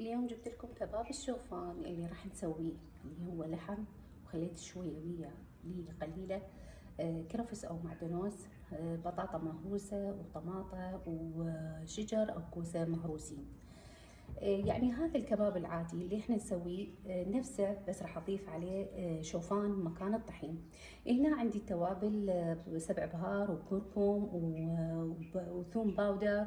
اليوم جبت لكم كباب الشوفان اللي راح نسويه، اللي هو لحم وخليت شوية وياه قليلة، كرفس أو معدنوس، بطاطا مهروسة وطماطة وشجر أو كوسة مهروسين. يعني هذا الكباب العادي اللي احنا نسويه نفسه، بس راح اضيف عليه شوفان مكان الطحين. هنا عندي توابل، سبع بهار وكركم وثوم باودر،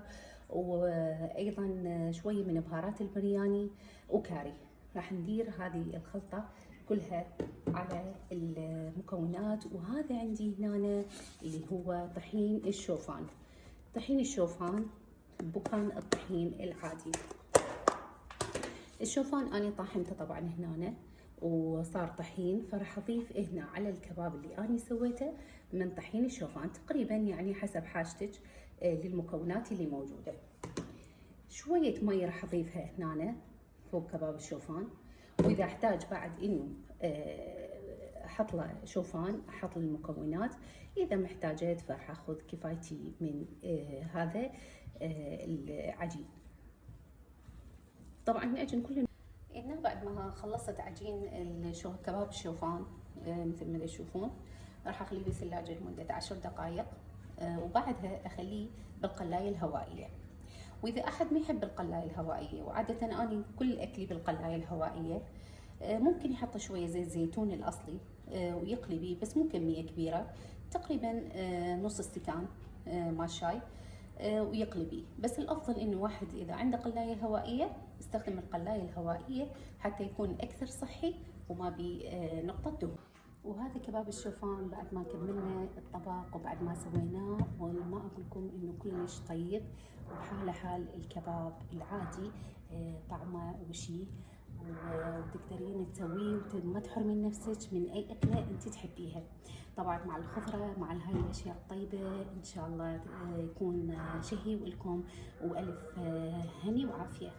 وايضا شويه من بهارات البرياني وكاري. راح ندير هذه الخلطه كلها على المكونات. وهذا عندي هنا اللي هو طحين الشوفان. طحين الشوفان بكان الطحين العادي. الشوفان أنا طاحنته طبعا هنا وصار طحين، فراح أضيف هنا على الكباب اللي أنا سويته من طحين الشوفان تقريبا، يعني حسب حاجتك للمكونات اللي موجودة. شوية مي راح أضيفها هنا فوق كباب الشوفان، وإذا احتاج بعد إنه أحط له شوفان أحط المكونات. إذا محتاجت فراح أخذ كفايتي من هذا العجين. طبعا العجين كله هنا بعد ما خلصت عجين كباب الشوفان مثل ما تشوفون، راح اخليه بالثلاجه لمده 10 دقائق، وبعدها اخليه بالقلايه الهوائيه. واذا احد ما يحب القلايه الهوائيه، وعاده انا كل اكلي بالقلايه الهوائيه، ممكن يحط شويه زيت زيتون الاصلي ويقلي بيه، بس مو كميه كبيره، تقريبا نص استكان مال شاي، ويقلي بيه. بس الافضل انه واحد اذا عنده قلايه هوائيه يستخدم القلايه الهوائيه حتى يكون اكثر صحي وما بي نقطه دهون. وهذا كباب الشوفان بعد ما كملنا الطبق وبعد ما سويناه، وما اقول لكم انه كلش طيب وحاله حال الكباب العادي، طعمه وشي، وتقدرين تسويه وما تحرمين نفسك من اي اكله انت تحبيها. طبعا مع الخضره مع هاي الاشياء الطيبه، ان شاء الله يكون شهي ولكم، والف هني وعافيه.